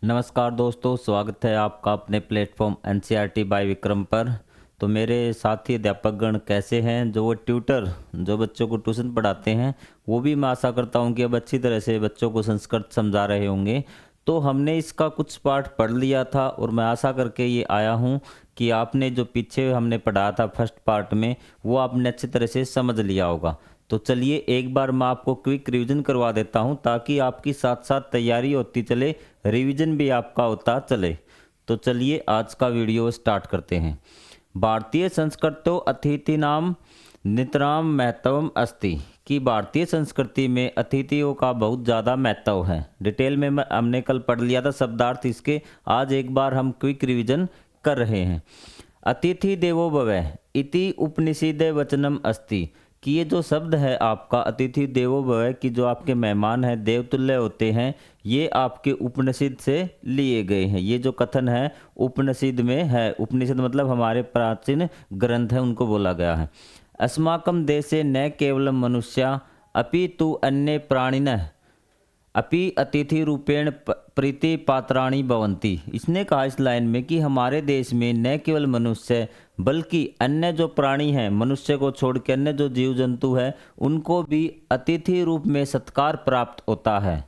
नमस्कार दोस्तों, स्वागत है आपका अपने प्लेटफॉर्म एनसीईआरटी बाय विक्रम पर। तो मेरे साथी अध्यापकगण कैसे हैं, जो वो ट्यूटर जो बच्चों को ट्यूशन पढ़ाते हैं, वो भी मैं आशा करता हूं कि अब अच्छी तरह से बच्चों को संस्कृत समझा रहे होंगे। तो हमने इसका कुछ पाठ पढ़ लिया था और मैं आशा करके ये आया हूं कि आपने जो पीछे हमने पढ़ा था फर्स्ट पार्ट में, वो आपने अच्छी तरह से समझ लिया होगा। तो चलिए एक बार मैं आपको क्विक रिवीजन करवा देता हूं, ताकि आपकी साथ साथ तैयारी होती चले, रिवीजन भी आपका होता चले। तो चलिए आज का वीडियो स्टार्ट करते हैं। भारतीय संस्कृतो अतिथिनाम नितराम महत्वम अस्ति, कि भारतीय संस्कृति में अतिथियों का बहुत ज़्यादा महत्व है। डिटेल में हमने कल पढ़ लिया था शब्दार्थ इसके, आज एक बार हम क्विक रिवीजन कर रहे हैं। अतिथि देवो भव इति उपनिषदे वचनम अस्ति, कि ये जो शब्द है आपका अतिथि देवो भव, कि जो आपके मेहमान हैं देवतुल्य होते हैं, ये आपके उपनिषद से लिए गए हैं। ये जो कथन है उपनिषद में है। उपनिषद मतलब हमारे प्राचीन ग्रंथ है, उनको बोला गया है। अस्माकं देशे न केवलं मनुष्या अपि तु अन्य प्राणिनः अपि अतिथि रूपेण प्रीति पात्राणी भवन्ति। इसने कहा इस लाइन में कि हमारे देश में न केवल मनुष्य बल्कि अन्य जो प्राणी हैं, मनुष्य को छोड़ के अन्य जो जीव जंतु है, उनको भी अतिथि रूप में सत्कार प्राप्त होता है।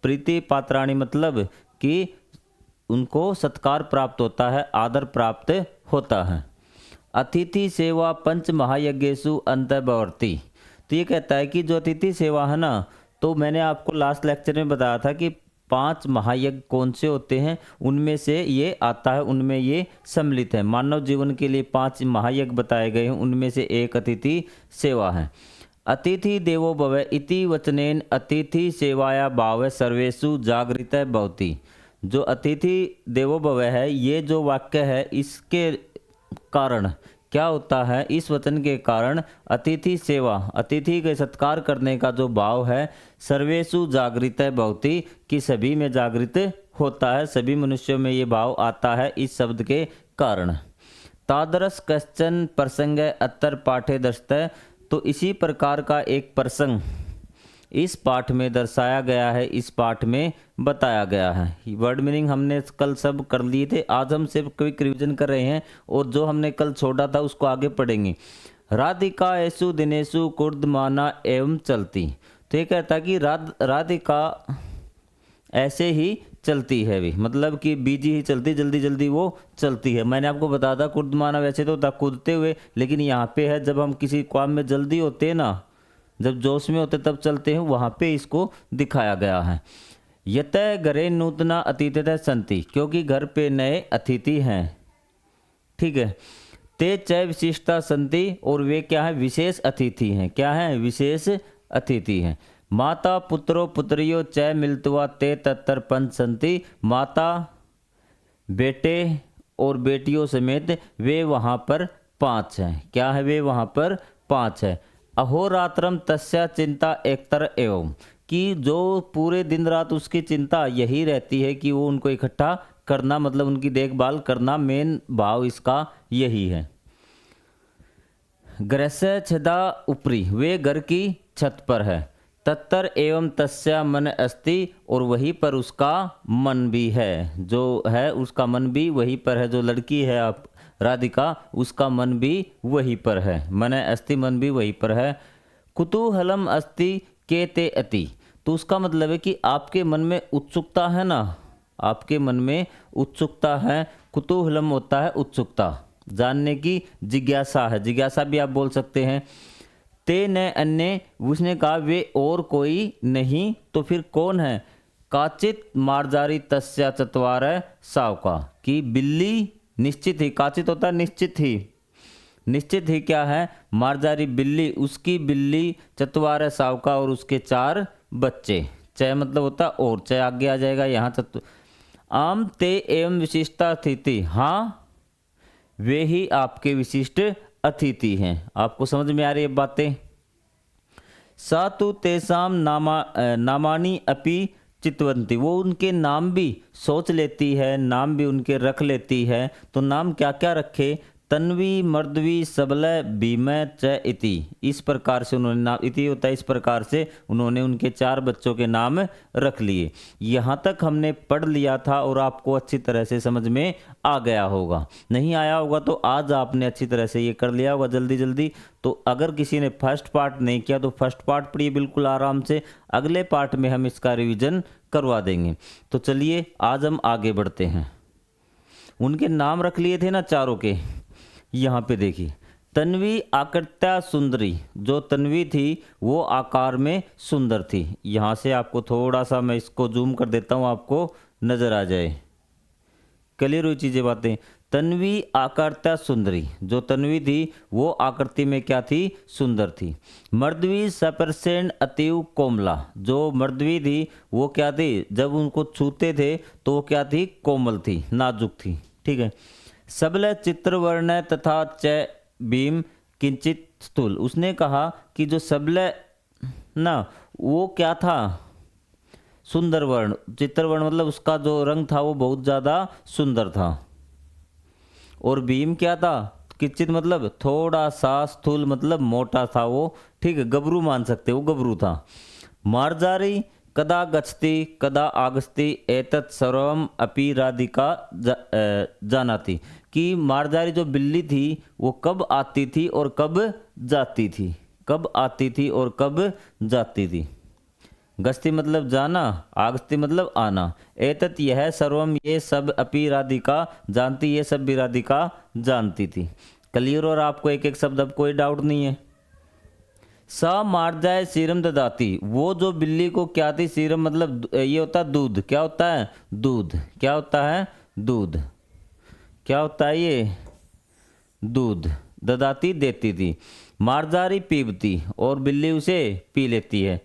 प्रीति पात्राणी मतलब कि उनको सत्कार प्राप्त होता है, आदर प्राप्त होता है। अतिथि सेवा पंच महायज्ञेषु अंतर्भवति। तो ये कहता है कि जो अतिथि सेवा है ना, तो मैंने आपको लास्ट लेक्चर में बताया था कि 5 महायज्ञ कौन से होते हैं, उनमें से ये आता है, उनमें ये सम्मिलित है। मानव जीवन के लिए 5 महायज्ञ बताए गए हैं, उनमें से एक अतिथि सेवा है। अतिथि देवो भव इति वचनेन अतिथि सेवाया भाव सर्वेषु जागृत भवति। जो अतिथि देवो भव है, ये जो वाक्य है, इसके कारण क्या होता है, इस वचन के कारण अतिथि सेवा, अतिथि के सत्कार करने का जो भाव है, सर्वेषु जागृत भवति, कि सभी में जागृत होता है, सभी मनुष्यों में ये भाव आता है इस शब्द के कारण। तादरस कश्चन प्रसंग अत्तर पाठे दर्शत। तो इसी प्रकार का एक प्रसंग इस पाठ में दर्शाया गया है, इस पाठ में बताया गया है। वर्ड मीनिंग हमने कल सब कर लिए थे, आज हम सिर्फ क्विक रिवीजन कर रहे हैं और जो हमने कल छोड़ा था उसको आगे पढ़ेंगे। राधिका ऐसु दिनेशु कुर्दमाना एवं चलती। तो ये कहता है कि राधिका ऐसे ही चलती है भी, मतलब कि बीजी ही चलती, जल्दी जल्दी वो चलती है। मैंने आपको बताया था कुर्दमाना वैसे तो था कूदते हुए, लेकिन यहाँ पे है जब हम किसी काम में जल्दी होते हैं ना, जब जोश में होते तब चलते हैं, वहाँ पे इसको दिखाया गया है। यत घरे नूतना अतिथि संति, क्योंकि घर पे नए अतिथि हैं, ठीक है। ते च विशिष्टता संति, और वे क्या है, विशेष अतिथि हैं। क्या है, विशेष अतिथि हैं। माता पुत्रो पुत्रियो च मिलतवा ते तत्तर पंच संति, माता बेटे और बेटियों समेत वे वहाँ पर 5 हैं। क्या है, वे वहाँ पर 5 है। अहोरात्रम तस्या चिंता एकतर एवं, कि जो पूरे दिन रात उसकी चिंता यही रहती है कि वो उनको इकट्ठा करना, मतलब उनकी देखभाल करना, मेन भाव इसका यही है। ग्रस्य छदा ऊपरी, वे घर की छत पर है। तत्तर एवं तस्या मन अस्ति, और वहीं पर उसका मन भी है, जो है उसका मन भी वहीं पर है। जो लड़की है आप राधिका, उसका मन भी वहीं पर है, मन अस्ति, मन भी वहीं पर है। कुतूहलम अस्ति के ते अति, तो उसका मतलब है कि आपके मन में उत्सुकता है ना, आपके मन में उत्सुकता है। कुतूहलम होता है उत्सुकता, जानने की जिज्ञासा है, जिज्ञासा भी आप बोल सकते हैं। ते न अन्य, उसने कहा वे और कोई नहीं, तो फिर कौन है। काचित मार्जारी तस्या चतवार सावका, कि बिल्ली निश्चित ही, काचित होता है निश्चित ही, निश्चित ही क्या है, मार्जारी बिल्ली, उसकी बिल्ली, चतवार सावका, और उसके 4 बच्चे। च मतलब होता है और, च आगे आ जाएगा यहाँ आम ते एवं विशिष्टा अतिथि, हाँ वे ही आपके विशिष्ट अतिथि हैं। आपको समझ में आ रही है बातें। सातु तेसाम नामानी अपि चितवंती, वो उनके नाम भी सोच लेती है, नाम भी उनके रख लेती है। तो नाम क्या क्या रखे, तन्वी मर्दवी सबल भीमय च इति, इस प्रकार से उन्होंने नाम, इति होता है इस प्रकार से उन्होंने उनके 4 बच्चों के नाम रख लिए। यहाँ तक हमने पढ़ लिया था और आपको अच्छी तरह से समझ में आ गया होगा। नहीं आया होगा तो आज आपने अच्छी तरह से ये कर लिया होगा जल्दी जल्दी। तो अगर किसी ने फर्स्ट पार्ट नहीं किया तो फर्स्ट पार्ट पढ़िए बिल्कुल आराम से, अगले पार्ट में हम इसका रिविज़न करवा देंगे। तो चलिए आज हम आगे बढ़ते हैं। उनके नाम रख लिए थे ना चारों के, यहाँ पे देखिए तन्वी आकृत्या सुंदरी, जो तन्वी थी वो आकार में सुंदर थी। यहाँ से आपको थोड़ा सा मैं इसको जूम कर देता हूँ, आपको नज़र आ जाए, क्लियर हुई चीज़ें बातें। तन्वी आकृत्या सुंदरी, जो तन्वी थी वो आकृति में क्या थी, सुंदर थी। मर्दवी सपरसेन अतीव कोमला, जो मर्दवी थी वो क्या थी, जब उनको छूते थे तो वो क्या थी, कोमल थी, नाजुक थी, ठीक है। सबल चित्रवर्ण तथा च भीम किंचित स्थूल, उसने कहा कि जो सबल ना वो क्या था, सुंदर वर्ण, चित्रवर्ण मतलब उसका जो रंग था वो बहुत ज़्यादा सुंदर था। और भीम क्या था, किंचित मतलब थोड़ा सा, स्थूल मतलब मोटा था वो, ठीक है, गबरू मान सकते, वो गबरू था। मार्जारी कदा गच्छति कदा आगस्ति एतत् सर्वम अपि राधिका जानाति, कि मार्जारी जो बिल्ली थी वो कब आती थी और कब जाती थी, कब आती थी और कब जाती थी। गस्ती मतलब जाना, आगस्ती मतलब आना। एतत् यह सर्वम ये सब अपि राधिका जानती, ये सब भी राधिका जानती थी। क्लियर, और आपको एक एक शब्द, अब कोई डाउट नहीं है। सा मार्जाए सीरम ददाती, वो जो बिल्ली को क्या थी, सीरम मतलब ये होता है दूध, क्या होता है, दूध, क्या होता है, दूध, क्या होता है ये, दूध, ददाती देती थी। मार्जारी पीबती, और बिल्ली उसे पी लेती है।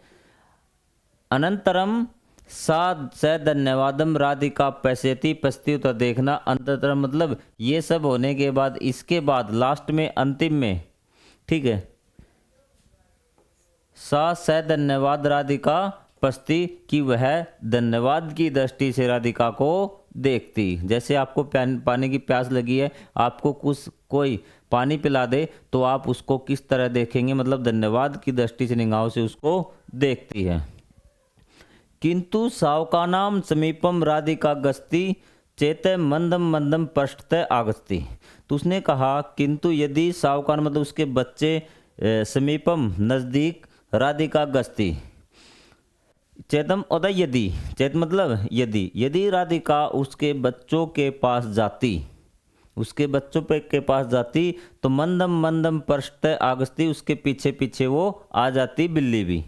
अनंतरम सा स धन्यवादम राधिका पैसेती पस्ती, तो देखना अंतरम मतलब ये सब होने के बाद, इसके बाद लास्ट में अंतिम में, ठीक है, सा स धन्यवाद राधिका पस्ती, कि वह धन्यवाद की दृष्टि से राधिका को देखती। जैसे आपको पानी की प्यास लगी है, आपको कुछ कोई पानी पिला दे तो आप उसको किस तरह देखेंगे, मतलब धन्यवाद की दृष्टि से, निगाहों से उसको देखती है। किंतु सावकानाम समीपम राधिका गस्ती चेत मंदम मंदम पृष्ठत आगस्ती, तो उसने कहा किंतु यदि सावकान मतलब उसके बच्चे, समीपम नज़दीक, राधिका गस्ती, चेतम और यदि, चेत मतलब यदि, यदि राधिका उसके बच्चों के पास जाती, उसके बच्चों पे के पास जाती, तो मंदम मंदम पृष्ठ आगस्ती, उसके पीछे पीछे वो आ जाती, बिल्ली भी,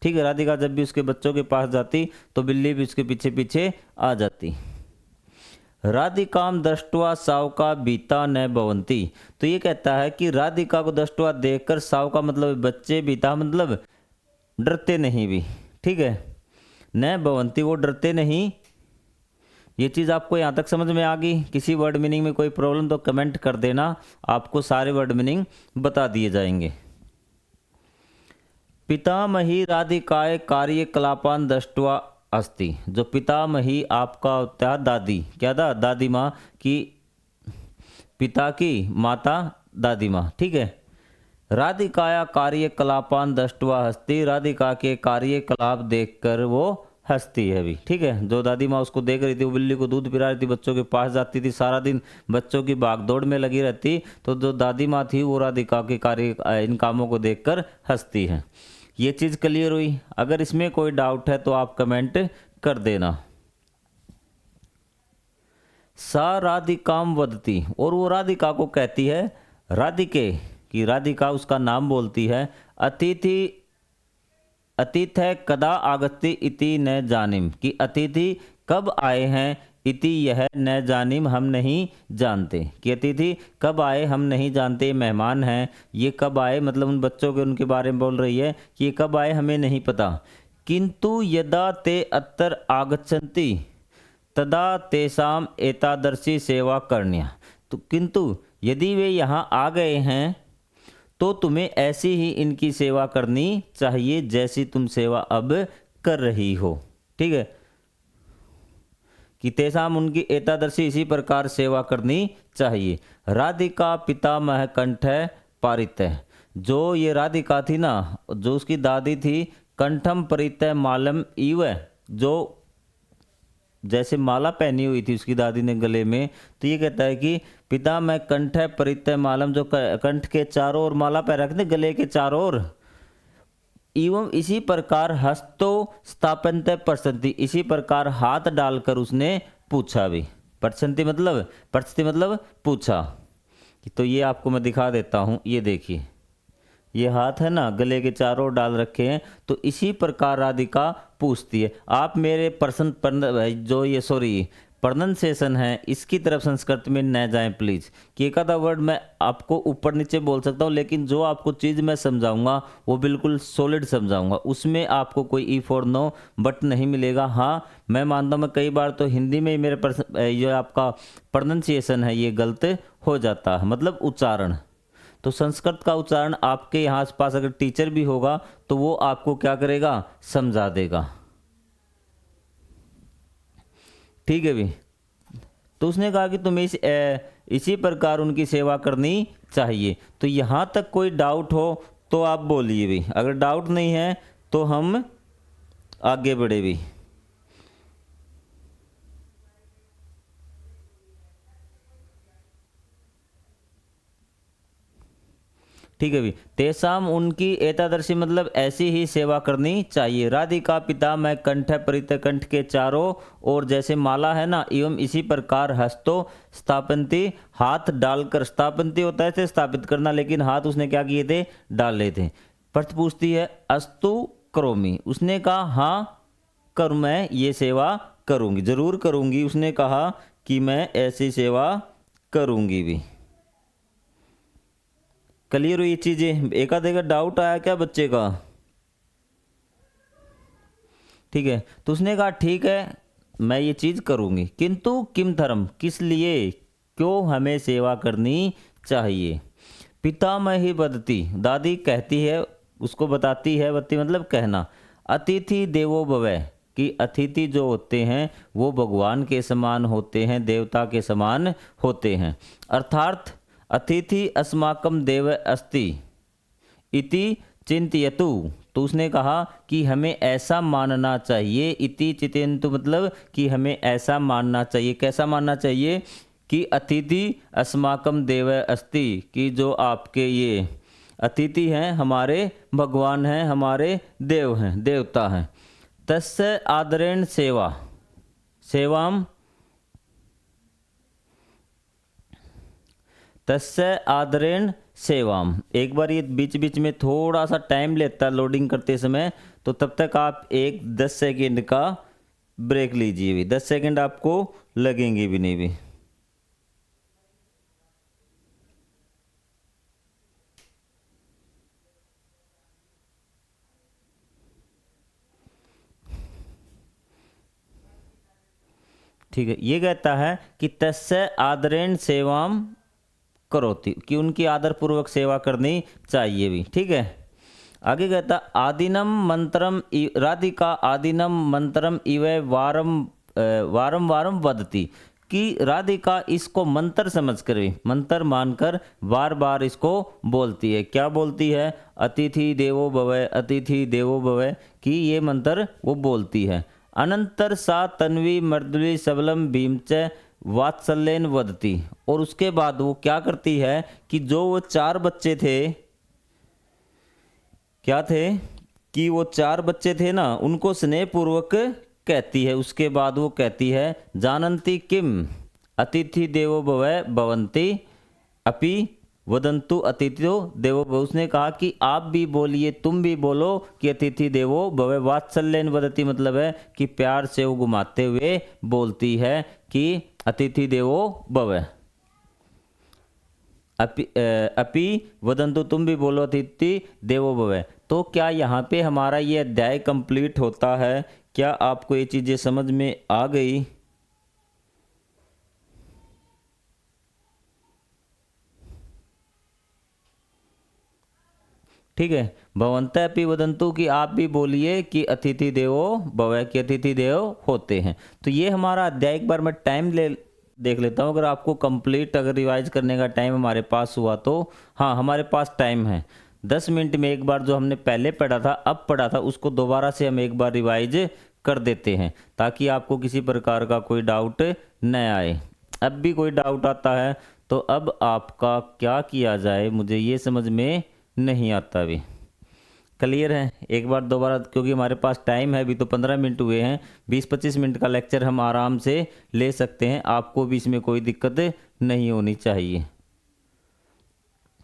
ठीक है। राधिका जब भी उसके बच्चों के पास जाती तो बिल्ली भी उसके पीछे पीछे आ जाती। राधिकाम दृष्टवा सावका बीता न भवंती, तो ये कहता है कि राधिका को दृष्टवा देखकर सावका मतलब बच्चे, बीता मतलब डरते नहीं भी, ठीक है, न भवंती वो डरते नहीं। ये चीज़ आपको यहाँ तक समझ में आ गई। किसी वर्ड मीनिंग में कोई प्रॉब्लम तो कमेंट कर देना, आपको सारे वर्ड मीनिंग बता दिए जाएंगे। पितामही राधिकाय कार्यकलापान दृष्टवा अस्ति, जो पितामही आपका होता है दादी, क्या था, दादी माँ की, पिता की माता दादी माँ, ठीक है। राधिकाया कार्यकलापान दृष्टवा हस्ती, राधिका के कार्यकलाप देखकर वो हंसती है भी, ठीक है। जो दादी माँ उसको देख रही थी, वो बिल्ली को दूध पिला रही थी, बच्चों के पास जाती थी, सारा दिन बच्चों की भागदौड़ में लगी रहती, तो जो दादी माँ थी वो राधिका के कार्य, इन कामों को देखकर हंसती है। ये चीज़ क्लियर हुई। अगर इसमें कोई डाउट है तो आप कमेंट कर देना। सा राधिकाम वदती, और वो राधिका को कहती है, राधिके की, राधिका उसका नाम बोलती है, अतिथि अतिथ है कदा आगति इति न जानिम, कि अतिथि कब आए हैं, इति यह न जानिम हम नहीं जानते, कि अतिथि कब आए हम नहीं जानते, मेहमान हैं ये कब आए, मतलब उन बच्चों के उनके बारे में बोल रही है कि ये कब आए हमें नहीं पता। किंतु यदा ते अत्र आगच्छन्ति तदा तेषाम एतादर्शी सेवा करण्या, तो किंतु यदि वे यहाँ आ गए हैं तो तुम्हें ऐसी ही इनकी सेवा करनी चाहिए जैसी तुम सेवा अब कर रही हो, ठीक है। कि तेषाम उनकी एतादृशी इसी प्रकार सेवा करनी चाहिए। राधिका पितामह कंठ पारित है, जो ये राधिका थी ना, जो उसकी दादी थी, कंठम परितय मालम इव, जो जैसे माला पहनी हुई थी उसकी दादी ने गले में, तो ये कहता है कि पिता मैं कंठ परितय मालम, जो कंठ के चारों ओर माला पहन रखते गले के चारों ओर, एवं इसी प्रकार हस्तो स्थापनते प्रसन्ति, इसी प्रकार हाथ डालकर उसने पूछा भी। प्रसन्ति मतलब, प्रसन्ति मतलब पूछा। तो ये आपको मैं दिखा देता हूँ, ये देखिए, ये हाथ है ना गले के चारों ओर डाल रखे हैं, तो इसी प्रकार राधिका पूछती है। आप मेरे जो ये सॉरी प्रोनंसिएशन है इसकी तरफ संस्कृत में न जाएं प्लीज़, कि एक आधा वर्ड मैं आपको ऊपर नीचे बोल सकता हूँ, लेकिन जो आपको चीज़ मैं समझाऊंगा वो बिल्कुल सॉलिड समझाऊंगा, उसमें आपको कोई ई फॉर नो बट नहीं मिलेगा। हाँ मैं मानता हूँ, मैं कई बार तो हिंदी में ही मेरे ये आपका प्रोनंसिएशन है ये गलत हो जाता है, मतलब उच्चारण। तो संस्कृत का उच्चारण आपके यहाँ आसपास अगर टीचर भी होगा तो वो आपको क्या करेगा, समझा देगा। ठीक है भी। तो उसने कहा कि तुम्हें इसी प्रकार उनकी सेवा करनी चाहिए। तो यहाँ तक कोई डाउट हो तो आप बोलिए भी, अगर डाउट नहीं है तो हम आगे बढ़े भी। ठीक है भी। तेसाम उनकी एतादर्शी मतलब ऐसी ही सेवा करनी चाहिए। राधिका पिता मैं कंठ परित, कंठ के चारों और जैसे माला है ना, एवं इसी प्रकार हस्तो स्थापनती, हाथ डालकर, स्थापनती होता है थे स्थापित करना, लेकिन हाथ उसने क्या किए थे, डाले थे। प्रश्न पूछती है अस्तु करोमि, उसने कहा हाँ कर मैं ये सेवा करूंगी, जरूर करूंगी। उसने कहा कि मैं ऐसी सेवा करूंगी भी। क्लियर हुई ये चीज़ें? एक आधे डाउट आया क्या बच्चे का? ठीक है। तो उसने कहा ठीक है मैं ये चीज़ करूँगी, किंतु किम धर्म, किस लिए, क्यों हमें सेवा करनी चाहिए। पितामह ही बदती, दादी कहती है, उसको बताती है, बत्ती मतलब कहना, अतिथि देवो भव, कि अतिथि जो होते हैं वो भगवान के समान होते हैं, देवता के समान होते हैं। अर्थात अतिथि अस्माकम देव अस्ति इति चिंतयतु, तो उसने कहा कि हमें ऐसा मानना चाहिए, इति चिंतयतु मतलब कि हमें ऐसा मानना चाहिए। कैसा मानना चाहिए? कि अतिथि अस्माकम देव अस्ति, कि जो आपके ये अतिथि हैं हमारे भगवान हैं, हमारे देव हैं, देवता हैं। तस्य आदरेण सेवा, सेवाम तस्य आदरेण सेवाम। एक बार ये बीच बीच में थोड़ा सा टाइम लेता है लोडिंग करते समय, तो तब तक आप एक 10 सेकेंड का ब्रेक लीजिए भी, 10 सेकेंड आपको लगेंगे भी नहीं भी। ठीक है। ये कहता है कि तस्य आदरेण सेवाम करोति, कि उनकी आदरपूर्वक सेवा करनी चाहिए भी। ठीक है। आगे कहता आदिनम मंत्रम राधिका आदिनम मंत्रम इव वारम वारम वारम वदती, कि राधिका इसको मंत्र समझकर, मंत्र मानकर बार बार इसको बोलती है। क्या बोलती है? अतिथि देवो भव, अतिथि देवो भव, कि ये मंत्र वो बोलती है। अनंतर सा तन्वी मर्दवी सबलम भीमच वात्सल्यन वदती, और उसके बाद वो क्या करती है कि जो वो 4 बच्चे थे, क्या थे कि वो 4 बच्चे थे ना, उनको स्नेहपूर्वक कहती है। उसके बाद वो कहती है जानन्ति किम अतिथि देवो भव भवन्ति अपि वदंतु अतिथि देवो भव। उसने कहा कि आप भी बोलिए, तुम भी बोलो कि अतिथि देवो भव। वात्सल्यन वदती मतलब है कि प्यार से वो घुमाते हुए बोलती है कि अतिथि देवो भव। अपि वदंतु तुम भी बोलो अतिथि देवो भव। तो क्या यहाँ पे हमारा ये अध्याय कंप्लीट होता है? क्या आपको ये चीज़ें समझ में आ गई? ठीक है। भवन्तः अपि वदन्तु कि आप भी बोलिए कि अतिथि देवो भव, कि अतिथि देव होते हैं। तो ये हमारा अध्याय, एक बार मैं टाइम ले देख लेता हूँ, अगर आपको कंप्लीट अगर रिवाइज करने का टाइम हमारे पास हुआ तो हाँ, हमारे पास टाइम है 10 मिनट में एक बार जो हमने पहले पढ़ा था, अब पढ़ा था, उसको दोबारा से हम एक बार रिवाइज कर देते हैं ताकि आपको किसी प्रकार का कोई डाउट न आए। अब भी कोई डाउट आता है तो अब आपका क्या किया जाए, मुझे ये समझ में नहीं आता अभी। क्लियर है? एक बार दोबारा, क्योंकि हमारे पास टाइम है, अभी तो 15 मिनट हुए हैं, 20-25 मिनट का लेक्चर हम आराम से ले सकते हैं, आपको भी इसमें कोई दिक्कत नहीं होनी चाहिए।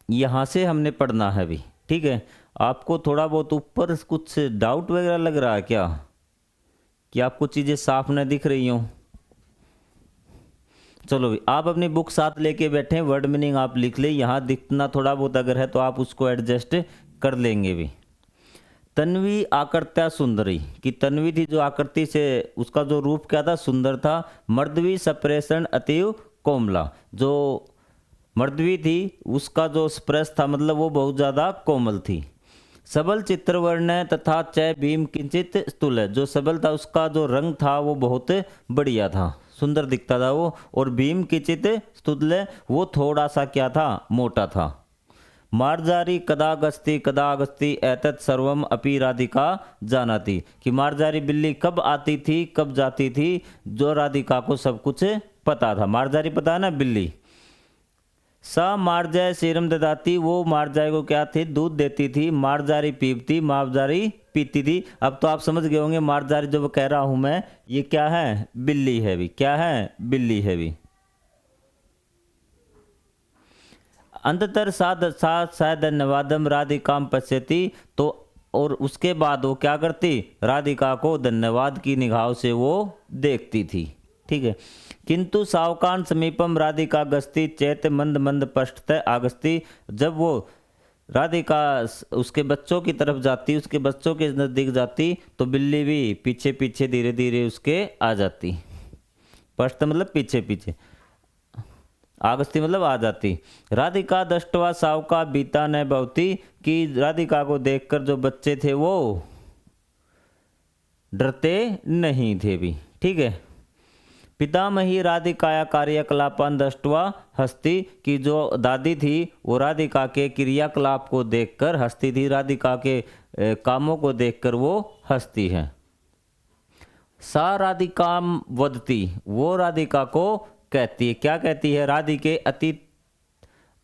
यहाँ से हमने पढ़ना है अभी, ठीक है? आपको थोड़ा बहुत ऊपर कुछ डाउट वगैरह लग रहा है क्या, कि आपको चीज़ें साफ न दिख रही हों? चलो भी, आप अपनी बुक साथ लेके बैठे, वर्ड मीनिंग आप लिख ले, यहाँ दिखना थोड़ा बहुत अगर है तो आप उसको एडजस्ट कर लेंगे भी। तन्वी आकृत्या सुंदरी, कि तन्वी थी जो आकृति से, उसका जो रूप क्या था, सुंदर था। मर्दवी सप्रेषण अतीव कोमला, जो मर्दवी थी उसका जो स्पर्श था मतलब वो बहुत ज़्यादा कोमल थी। सबल चित्रवर्ण तथा च भीम किंचित स्थूल, जो सबल था उसका जो रंग था वो बहुत बढ़िया था, सुंदर दिखता था वो। और भीम किंचित स्थूल, वो थोड़ा सा क्या था, मोटा था। मार्जारी कदा गस्ती एतत् सर्वम अपि राधिका जानाती, कि मार्जारी बिल्ली कब आती थी कब जाती थी, जो राधिका को सब कुछ पता था। मार्जारी पता है ना, बिल्ली। सा मार्जय सीरम ददाती, वो मार्जय को क्या थी, दूध देती थी। मार्जारी पीपती, मार्जारी पीती थी। अब तो आप समझ गए होंगे मार्जारी जो कह रहा हूं मैं, ये क्या है, बिल्ली है भी। क्या है, बिल्ली है भी। अंततर साध धन्यवादम राधिकाम पश्यति, तो और उसके बाद वो क्या करती, राधिका को धन्यवाद की निगाहों से वो देखती थी, ठीक है। किंतु सावकान समीपम राधिका गस्ती चैत मंद मंद पश्चत आगस्ती, जब वो राधिका उसके बच्चों की तरफ जाती, उसके बच्चों के नज़दीक जाती, तो बिल्ली भी पीछे पीछे धीरे धीरे उसके आ जाती। पश्चत मतलब पीछे पीछे, आगस्ती मतलब आ जाती। राधिका दृष्टवा सावका बीता न भवती, कि राधिका को देखकर जो बच्चे थे वो डरते नहीं थे भी, ठीक है। पितामही राधिकाया कार्यकलापान दृष्टवा हंसती, कि जो दादी थी वो राधिका के क्रियाकलाप को देखकर हंसती थी, राधिका के कामों को देखकर वो हंसती है। सा राधिकाम वदती, वो राधिका को कहती है, क्या कहती है, राधिके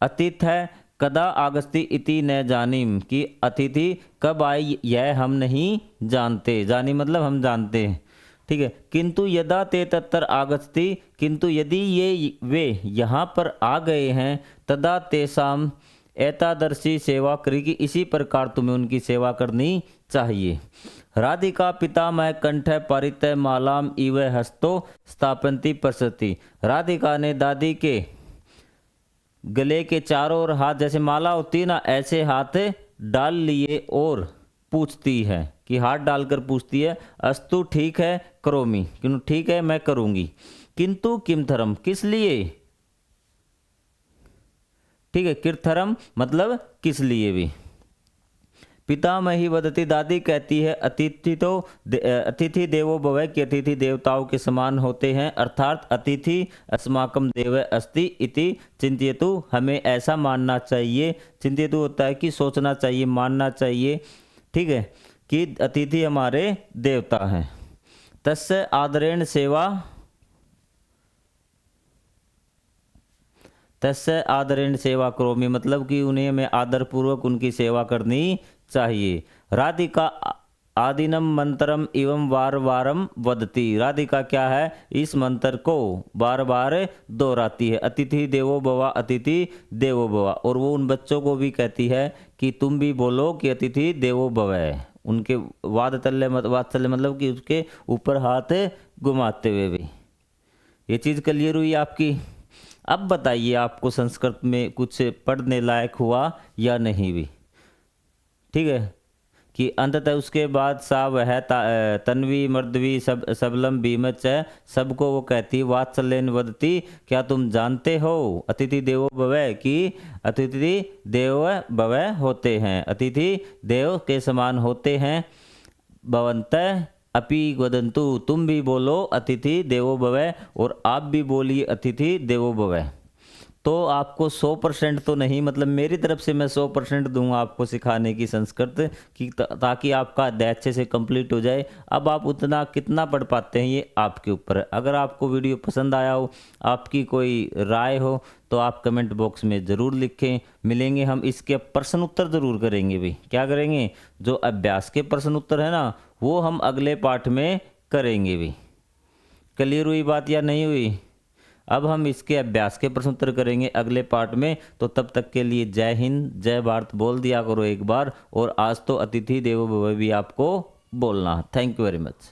अतीत है कदा आगस्ती इति न जानिम, कि अतिथि कब आई यह हम नहीं जानते। जानी मतलब हम जानते हैं, ठीक है। किंतु यदा ते तत्तर आगस्ती, किंतु यदि ये वे यहाँ पर आ गए हैं, तदा तेसाम एतादर्शी सेवा करी, कि इसी प्रकार तुम्हें उनकी सेवा करनी चाहिए। राधिका पितामह कंठ पारित मालाम इव हस्तो स्थापन्ति प्रसति, राधिका ने दादी के गले के चारों ओर हाथ, जैसे माला होती है ना, ऐसे हाथ डाल लिए और पूछती है, कि हाथ डालकर पूछती है, अस्तु ठीक है करोमी, क्यों ठीक है मैं करूंगी। किंतु किमथरम, किस लिए, ठीक है, किरथरम मतलब किस लिए भी। पितामही वदती, दादी कहती है, अतिथि देवो भव, कि अतिथि देवताओं के समान होते हैं, अर्थात अतिथि अस्माकं देव अस्ति इति चिंत्यतु, हमें ऐसा मानना चाहिए। चिंत्यतु होता है कि सोचना चाहिए, मानना चाहिए, ठीक है, कि अतिथि हमारे देवता हैं। तस्य आदरेण सेवा, तस्य आदरेण सेवा करोमि, मतलब कि उन्हें मैं आदरपूर्वक उनकी सेवा करनी चाहिए। राधिका आदिनम मंत्रम एवं वार वारम वदती, राधिका क्या है, इस मंत्र को बार बार दोहराती है। अतिथि देवो भव, अतिथि देवो भव, और वो उन बच्चों को भी कहती है कि तुम भी बोलो कि अतिथि देवो भव है। उनके वात्सल्य मतलब कि उसके ऊपर हाथ घुमाते हुए भी। ये चीज़ क्लियर हुई आपकी? अब बताइए आपको संस्कृत में कुछ पढ़ने लायक हुआ या नहीं भी, ठीक है, कि अंततः उसके बाद सा वह तन्वी मर्दवी सब सबलम बीमच है, सबको वो कहती वात्सल्यन वदती, क्या तुम जानते हो अतिथि देवो भव, कि अतिथि देवो भव होते हैं, अतिथि देव के समान होते हैं। भवन्तः अपि वदन्तु, तुम भी बोलो अतिथि देवो भव, और आप भी बोलिए अतिथि देवो भव। तो आपको 100% तो नहीं, मतलब मेरी तरफ से मैं 100% दूंगा आपको सिखाने की संस्कृत कि ताकि आपका अध्याय अच्छे से कंप्लीट हो जाए। अब आप उतना कितना पढ़ पाते हैं ये आपके ऊपर है। अगर आपको वीडियो पसंद आया हो, आपकी कोई राय हो, तो आप कमेंट बॉक्स में ज़रूर लिखें। मिलेंगे हम, इसके प्रश्न उत्तर ज़रूर करेंगे भाई। क्या करेंगे? जो अभ्यास के प्रश्न उत्तर है ना, वो हम अगले पार्ट में करेंगे भाई। क्लियर हुई बात या नहीं हुई? अब हम इसके अभ्यास के प्रश्न उत्तर करेंगे अगले पार्ट में। तो तब तक के लिए जय हिंद, जय भारत बोल दिया करो एक बार, और आज तो अतिथि देवो भव भी आपको बोलना। Thank you very much.